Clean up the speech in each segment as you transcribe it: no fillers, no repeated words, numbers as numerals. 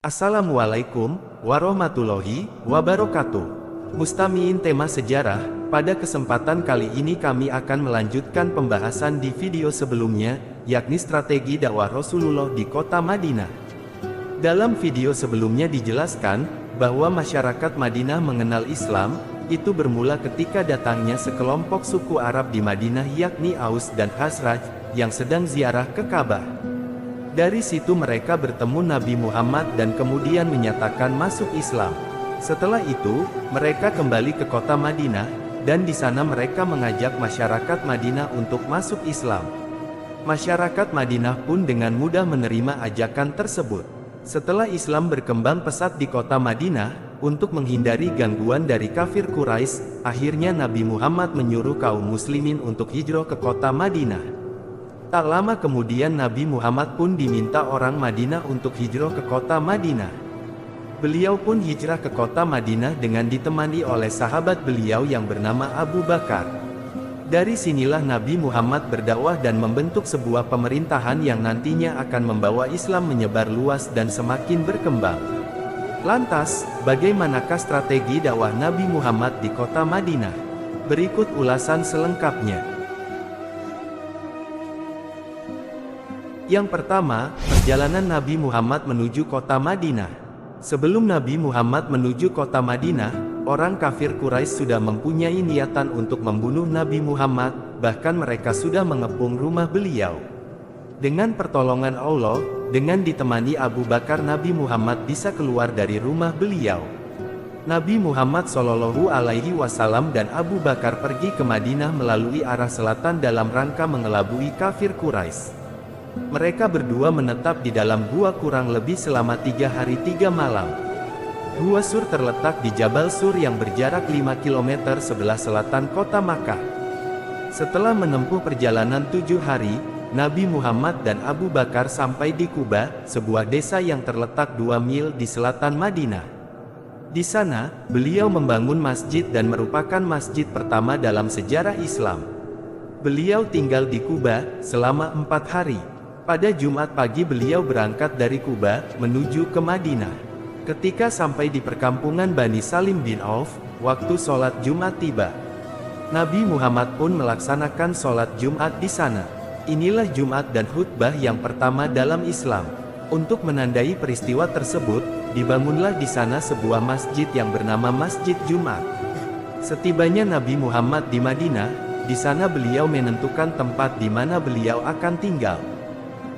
Assalamualaikum warahmatullahi wabarakatuh. Mustamiin tema sejarah, pada kesempatan kali ini kami akan melanjutkan pembahasan di video sebelumnya, yakni strategi dakwah Rasulullah di kota Madinah. Dalam video sebelumnya dijelaskan, bahwa masyarakat Madinah mengenal Islam, itu bermula ketika datangnya sekelompok suku Arab di Madinah yakni Aus dan Khazraj, yang sedang ziarah ke Ka'bah. Dari situ mereka bertemu Nabi Muhammad dan kemudian menyatakan masuk Islam. Setelah itu, mereka kembali ke kota Madinah, dan di sana mereka mengajak masyarakat Madinah untuk masuk Islam. Masyarakat Madinah pun dengan mudah menerima ajakan tersebut. Setelah Islam berkembang pesat di kota Madinah, untuk menghindari gangguan dari kafir Quraisy, akhirnya Nabi Muhammad menyuruh kaum muslimin untuk hijrah ke kota Madinah. Tak lama kemudian Nabi Muhammad pun diminta orang Madinah untuk hijrah ke kota Madinah. Beliau pun hijrah ke kota Madinah dengan ditemani oleh sahabat beliau yang bernama Abu Bakar. Dari sinilah Nabi Muhammad berdakwah dan membentuk sebuah pemerintahan yang nantinya akan membawa Islam menyebar luas dan semakin berkembang. Lantas, bagaimanakah strategi dakwah Nabi Muhammad di kota Madinah? Berikut ulasan selengkapnya. Yang pertama, perjalanan Nabi Muhammad menuju kota Madinah. Sebelum Nabi Muhammad menuju kota Madinah, orang kafir Quraisy sudah mempunyai niatan untuk membunuh Nabi Muhammad, bahkan mereka sudah mengepung rumah beliau. Dengan pertolongan Allah, dengan ditemani Abu Bakar, Nabi Muhammad bisa keluar dari rumah beliau. Nabi Muhammad SAW dan Abu Bakar pergi ke Madinah melalui arah selatan dalam rangka mengelabui kafir Quraisy. Mereka berdua menetap di dalam gua kurang lebih selama 3 hari 3 malam. Gua Sur terletak di Jabal Sur yang berjarak 5 km sebelah selatan kota Makkah. Setelah menempuh perjalanan 7 hari, Nabi Muhammad dan Abu Bakar sampai di Quba, sebuah desa yang terletak 2 mil di selatan Madinah. Di sana, beliau membangun masjid dan merupakan masjid pertama dalam sejarah Islam. Beliau tinggal di Quba selama 4 hari. Pada Jumat pagi beliau berangkat dari Quba, menuju ke Madinah. Ketika sampai di perkampungan Bani Salim bin Auf, waktu sholat Jumat tiba. Nabi Muhammad pun melaksanakan sholat Jumat di sana. Inilah Jumat dan khutbah yang pertama dalam Islam. Untuk menandai peristiwa tersebut, dibangunlah di sana sebuah masjid yang bernama Masjid Jumat. Setibanya Nabi Muhammad di Madinah, di sana beliau menentukan tempat di mana beliau akan tinggal.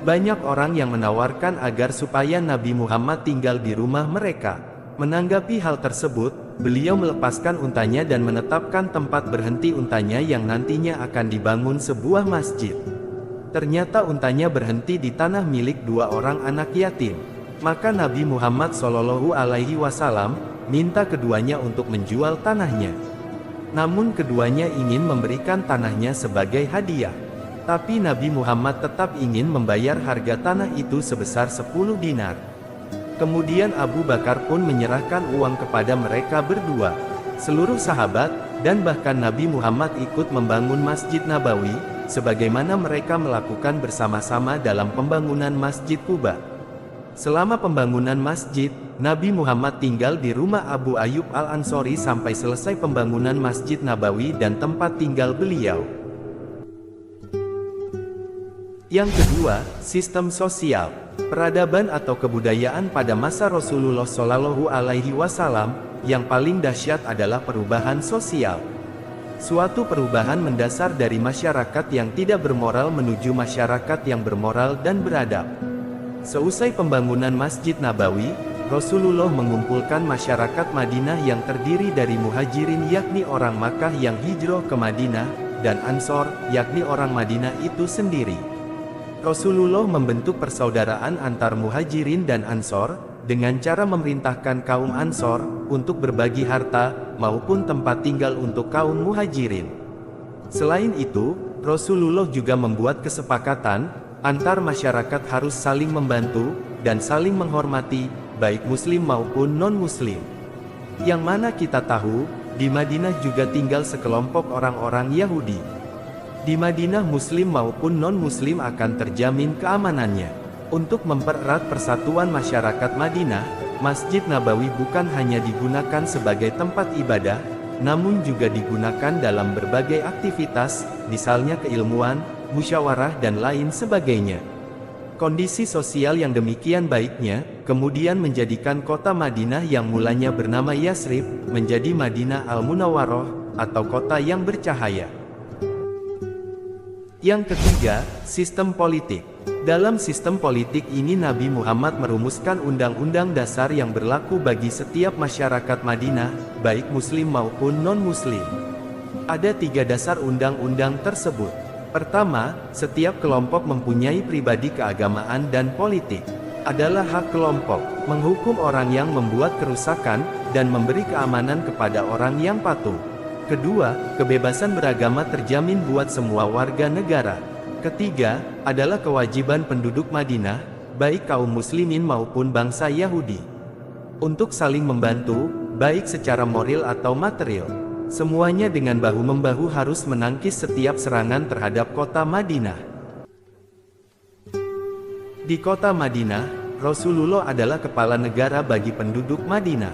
Banyak orang yang menawarkan agar supaya Nabi Muhammad tinggal di rumah mereka. Menanggapi hal tersebut, beliau melepaskan untanya dan menetapkan tempat berhenti untanya yang nantinya akan dibangun sebuah masjid. Ternyata untanya berhenti di tanah milik 2 orang anak yatim. Maka Nabi Muhammad SAW minta keduanya untuk menjual tanahnya. Namun keduanya ingin memberikan tanahnya sebagai hadiah. Tapi Nabi Muhammad tetap ingin membayar harga tanah itu sebesar 10 dinar. Kemudian Abu Bakar pun menyerahkan uang kepada mereka berdua. Seluruh sahabat, dan bahkan Nabi Muhammad ikut membangun Masjid Nabawi, sebagaimana mereka melakukan bersama-sama dalam pembangunan Masjid Quba. Selama pembangunan masjid, Nabi Muhammad tinggal di rumah Abu Ayyub Al-Ansori sampai selesai pembangunan Masjid Nabawi dan tempat tinggal beliau. Yang kedua, sistem sosial. Peradaban atau kebudayaan pada masa Rasulullah SAW, yang paling dahsyat adalah perubahan sosial. Suatu perubahan mendasar dari masyarakat yang tidak bermoral menuju masyarakat yang bermoral dan beradab. Seusai pembangunan Masjid Nabawi, Rasulullah mengumpulkan masyarakat Madinah yang terdiri dari muhajirin yakni orang Makkah yang hijrah ke Madinah, dan Ansor yakni orang Madinah itu sendiri. Rasulullah membentuk persaudaraan antar muhajirin dan Ansor, dengan cara memerintahkan kaum Ansor, untuk berbagi harta, maupun tempat tinggal untuk kaum muhajirin. Selain itu, Rasulullah juga membuat kesepakatan, antar masyarakat harus saling membantu, dan saling menghormati, baik muslim maupun non-muslim. Yang mana kita tahu, di Madinah juga tinggal sekelompok orang-orang Yahudi. Di Madinah muslim maupun non-muslim akan terjamin keamanannya. Untuk mempererat persatuan masyarakat Madinah, Masjid Nabawi bukan hanya digunakan sebagai tempat ibadah, namun juga digunakan dalam berbagai aktivitas, misalnya keilmuan, musyawarah dan lain sebagainya. Kondisi sosial yang demikian baiknya, kemudian menjadikan kota Madinah yang mulanya bernama Yasrib, menjadi Madinah Al-Munawwaroh, atau kota yang bercahaya. Yang ketiga, sistem politik. Dalam sistem politik ini Nabi Muhammad merumuskan undang-undang dasar yang berlaku bagi setiap masyarakat Madinah, baik muslim maupun non-muslim. Ada 3 dasar undang-undang tersebut. Pertama, setiap kelompok mempunyai pribadi keagamaan dan politik. Adalah hak kelompok, menghukum orang yang membuat kerusakan, dan memberi keamanan kepada orang yang patuh. Kedua, kebebasan beragama terjamin buat semua warga negara. Ketiga, adalah kewajiban penduduk Madinah, baik kaum muslimin maupun bangsa Yahudi, untuk saling membantu, baik secara moral atau material. Semuanya dengan bahu-membahu harus menangkis setiap serangan terhadap kota Madinah. Di kota Madinah, Rasulullah adalah kepala negara bagi penduduk Madinah.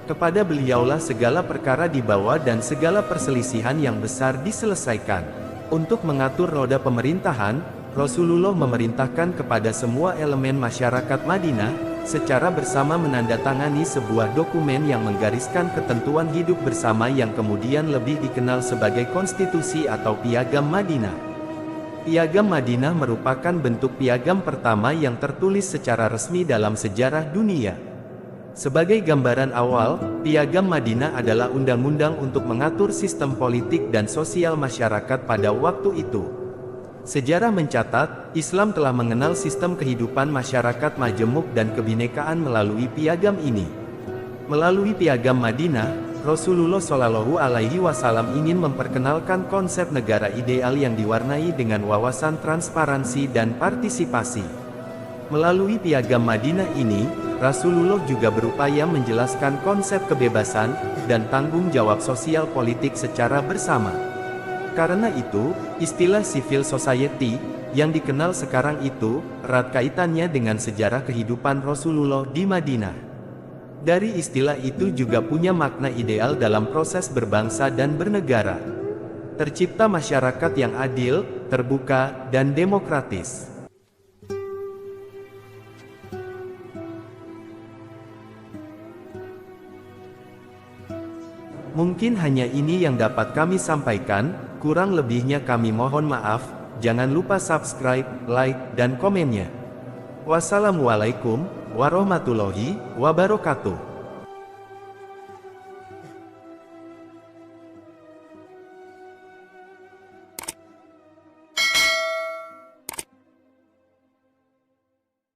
Kepada beliaulah segala perkara dibawa dan segala perselisihan yang besar diselesaikan. Untuk mengatur roda pemerintahan, Rasulullah memerintahkan kepada semua elemen masyarakat Madinah, secara bersama menandatangani sebuah dokumen yang menggariskan ketentuan hidup bersama yang kemudian lebih dikenal sebagai konstitusi atau Piagam Madinah. Piagam Madinah merupakan bentuk piagam pertama yang tertulis secara resmi dalam sejarah dunia. Sebagai gambaran awal, Piagam Madinah adalah undang-undang untuk mengatur sistem politik dan sosial masyarakat pada waktu itu. Sejarah mencatat, Islam telah mengenal sistem kehidupan masyarakat majemuk dan kebinekaan melalui piagam ini. Melalui Piagam Madinah, Rasulullah Shallallahu Alaihi Wasallam ingin memperkenalkan konsep negara ideal yang diwarnai dengan wawasan transparansi dan partisipasi. Melalui Piagam Madinah ini, Rasulullah juga berupaya menjelaskan konsep kebebasan dan tanggung jawab sosial politik secara bersama. Karena itu, istilah civil society, yang dikenal sekarang itu, erat kaitannya dengan sejarah kehidupan Rasulullah di Madinah. Dari istilah itu juga punya makna ideal dalam proses berbangsa dan bernegara. Tercipta masyarakat yang adil, terbuka, dan demokratis. Mungkin hanya ini yang dapat kami sampaikan. Kurang lebihnya kami mohon maaf. Jangan lupa subscribe, like, dan komennya. Wassalamualaikum warahmatullahi wabarakatuh.